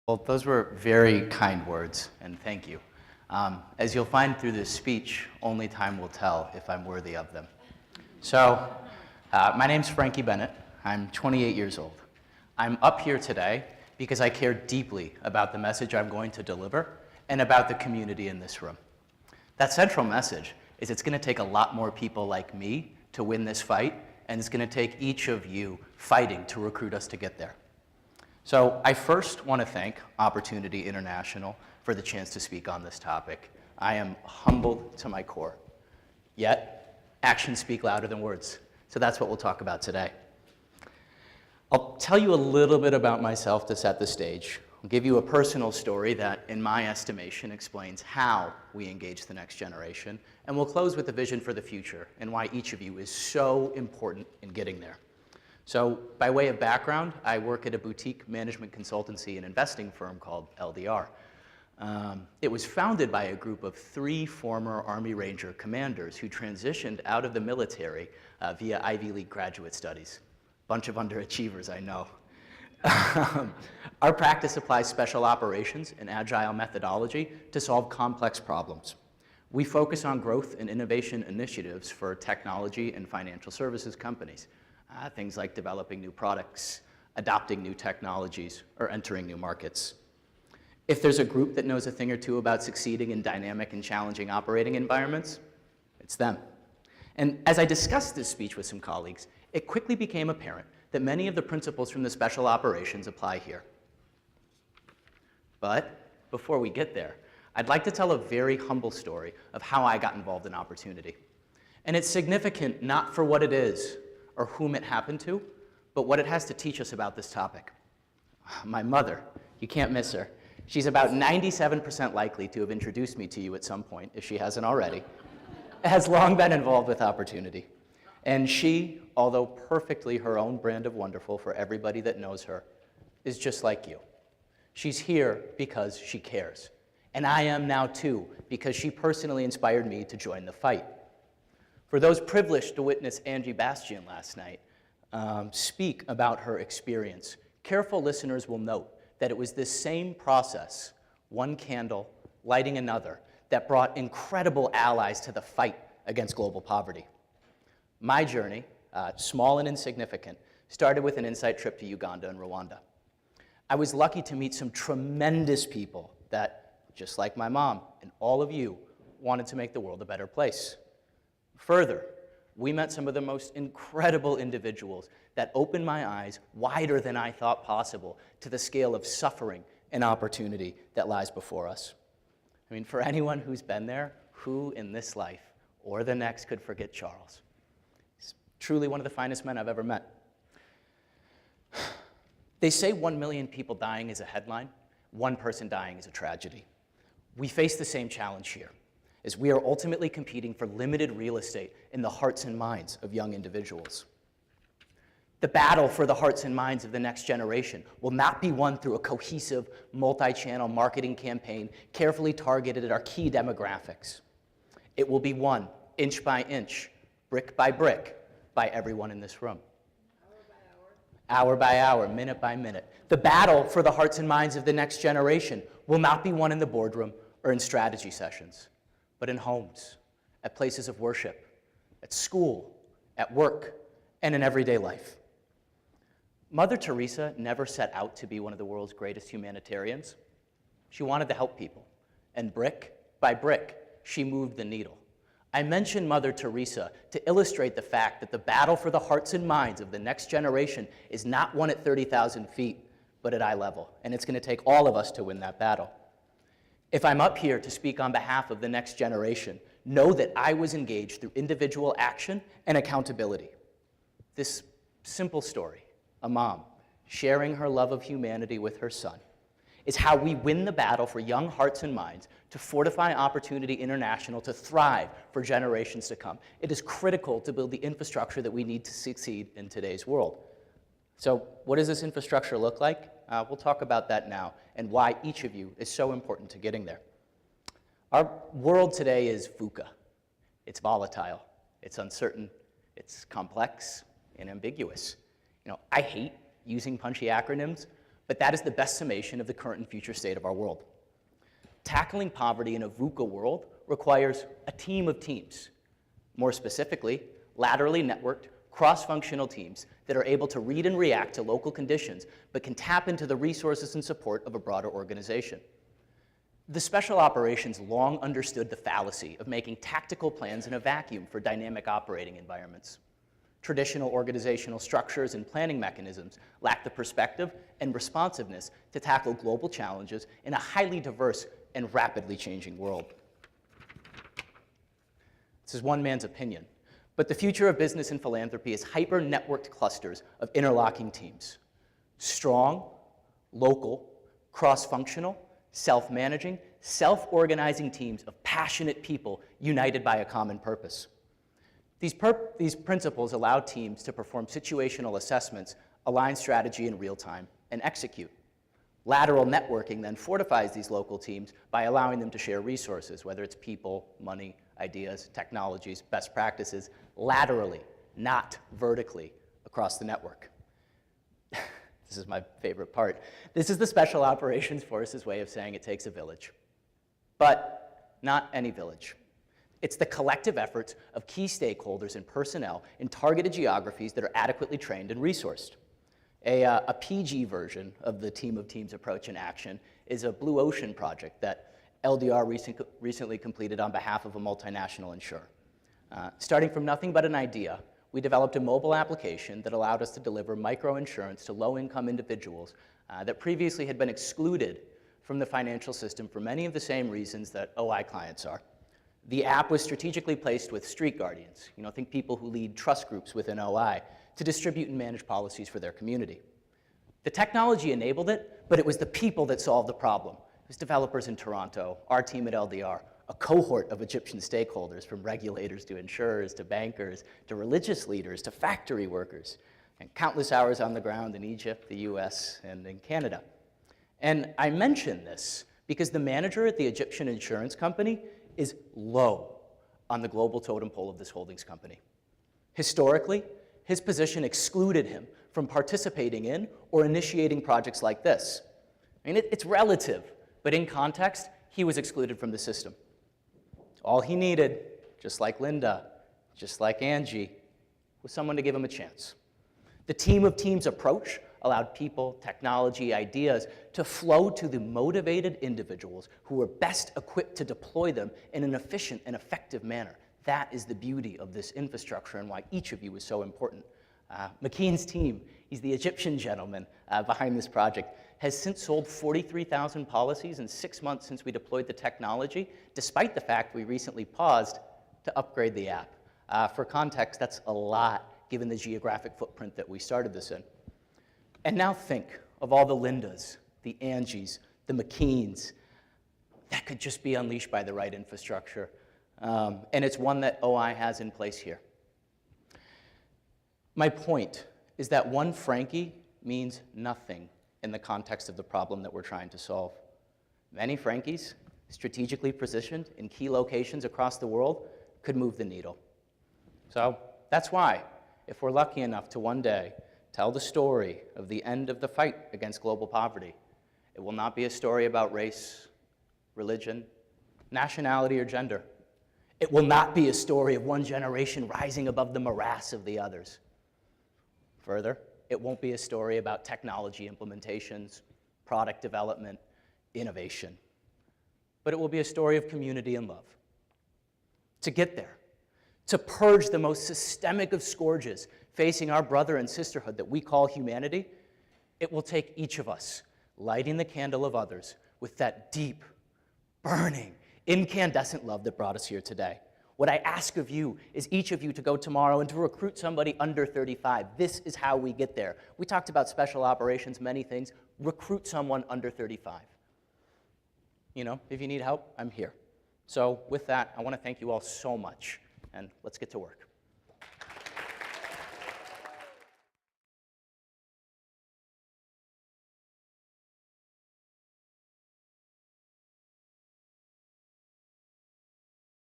Well, those were very kind words, and thank you. As you'll find through this speech, only time will tell if I'm worthy of them. My name's Frankie Bennett. I'm 28 years old. I'm up here today because I care deeply about the message I'm going to deliver and about the community in this room. That central message is it's going to take a lot more people like me to win this fight, and it's going to take each of you fighting to recruit us to get there. So I first want to thank Opportunity International for the chance to speak on this topic. I am humbled to my core. Yet, actions speak louder than words. So that's what we'll talk about today. I'll tell you a little bit about myself to set the stage. I'll give you a personal story that, in my estimation, explains how we engage the next generation. And we'll close with a vision for the future and why each of you is so important in getting there. So by way of background, I work at a boutique management consultancy and investing firm called LDR. It was founded by a group of 3 former Army Ranger commanders who transitioned out of the military via Ivy League graduate studies. Bunch of underachievers, I know. Our practice applies special operations and agile methodology to solve complex problems. We focus on growth and innovation initiatives for technology and financial services companies. Things like developing new products, adopting new technologies, or entering new markets. If there's a group that knows a thing or two about succeeding in dynamic and challenging operating environments, it's them. And as I discussed this speech with some colleagues, it quickly became apparent that many of the principles from the special operations apply here. But before we get there, I'd like to tell a very humble story of how I got involved in Opportunity. And it's significant not for what it is, or whom it happened to, but what it has to teach us about this topic. My mother, you can't miss her. She's about 97% likely to have introduced me to you at some point, if she hasn't already, has long been involved with Opportunity. And she, although perfectly her own brand of wonderful for everybody that knows her, is just like you. She's here because she cares. And I am now too, because she personally inspired me to join the fight. For those privileged to witness Angie Bastian last night speak about her experience, careful listeners will note that it was this same process, one candle lighting another, that brought incredible allies to the fight against global poverty. My journey, small and insignificant, started with an insight trip to Uganda and Rwanda. I was lucky to meet some tremendous people that, just like my mom and all of you, wanted to make the world a better place. Further, we met some of the most incredible individuals that opened my eyes wider than I thought possible to the scale of suffering and opportunity that lies before us. I mean, for anyone who's been there, who in this life or the next could forget Charles? He's truly one of the finest men I've ever met. They say 1 million people dying is a headline, 1 person dying is a tragedy. We face the same challenge here, as we are ultimately competing for limited real estate in the hearts and minds of young individuals. The battle for the hearts and minds of the next generation will not be won through a cohesive, multi-channel marketing campaign carefully targeted at our key demographics. It will be won inch by inch, brick by brick, by everyone in this room. Hour by hour, minute by minute. The battle for the hearts and minds of the next generation will not be won in the boardroom or in strategy sessions, but in homes, at places of worship, at school, at work, and in everyday life. Mother Teresa never set out to be one of the world's greatest humanitarians. She wanted to help people, and brick by brick, she moved the needle. I mention Mother Teresa to illustrate the fact that the battle for the hearts and minds of the next generation is not won at 30,000 feet, but at eye level, and it's going to take all of us to win that battle. If I'm up here to speak on behalf of the next generation, know that I was engaged through individual action and accountability. This simple story, a mom sharing her love of humanity with her son, is how we win the battle for young hearts and minds to fortify Opportunity International to thrive for generations to come. It is critical to build the infrastructure that we need to succeed in today's world. So what does this infrastructure look like? We'll talk about that now and why each of you is so important to getting there. Our world today is VUCA. It's volatile, it's uncertain, it's complex and ambiguous. I hate using punchy acronyms, but that is the best summation of the current and future state of our world. Tackling poverty in a VUCA world requires a team of teams. More specifically, laterally networked, cross-functional teams that are able to read and react to local conditions, but can tap into the resources and support of a broader organization. The special operations long understood the fallacy of making tactical plans in a vacuum for dynamic operating environments. Traditional organizational structures and planning mechanisms lack the perspective and responsiveness to tackle global challenges in a highly diverse and rapidly changing world. This is one man's opinion, but the future of business and philanthropy is hyper-networked clusters of interlocking teams. Strong, local, cross-functional, self-managing, self-organizing teams of passionate people united by a common purpose. These principles allow teams to perform situational assessments, align strategy in real time, and execute. Lateral networking then fortifies these local teams by allowing them to share resources, whether it's people, money, ideas, technologies, best practices, laterally, not vertically, across the network. This is my favorite part. This is the Special Operations Force's way of saying it takes a village. But not any village. It's the collective efforts of key stakeholders and personnel in targeted geographies that are adequately trained and resourced. A PG version of the team of teams approach in action is a Blue Ocean project that LDR recently completed on behalf of a multinational insurer. Starting from nothing but an idea, we developed a mobile application that allowed us to deliver microinsurance to low-income individuals that previously had been excluded from the financial system for many of the same reasons that OI clients are. The app was strategically placed with street guardians, think people who lead trust groups within OI, to distribute and manage policies for their community. The technology enabled it, but it was the people that solved the problem. It was developers in Toronto, our team at LDR, a cohort of Egyptian stakeholders, from regulators to insurers to bankers to religious leaders to factory workers, and countless hours on the ground in Egypt, the US, and in Canada. And I mention this because the manager at the Egyptian insurance company is low on the global totem pole of this holdings company. Historically, his position excluded him from participating in or initiating projects like this. It's relative, but in context, he was excluded from the system. All he needed, just like Linda, just like Angie, was someone to give him a chance. The team of teams approach allowed people, technology, ideas to flow to the motivated individuals who were best equipped to deploy them in an efficient and effective manner. That is the beauty of this infrastructure and why each of you is so important. McKean's team, he's the Egyptian gentleman behind this project, has since sold 43,000 policies in 6 months since we deployed the technology, despite the fact we recently paused to upgrade the app. For context, that's a lot given the geographic footprint that we started this in. And now think of all the Lindas, the Angies, the McKeans, that could just be unleashed by the right infrastructure. And it's one that OI has in place here. My point is that one Frankie means nothing in the context of the problem that we're trying to solve. Many Frankies, strategically positioned in key locations across the world, could move the needle. So that's why, if we're lucky enough to one day tell the story of the end of the fight against global poverty, it will not be a story about race, religion, nationality, or gender. It will not be a story of one generation rising above the morass of the others. Further, it won't be a story about technology implementations, product development, innovation. But it will be a story of community and love. To get there, to purge the most systemic of scourges facing our brother and sisterhood that we call humanity, it will take each of us lighting the candle of others with that deep, burning, incandescent love that brought us here today. What I ask of you is each of you to go tomorrow and to recruit somebody under 35. This is how we get there. We talked about special operations, many things. Recruit someone under 35. If you need help, I'm here. So with that, I want to thank you all so much, and let's get to work.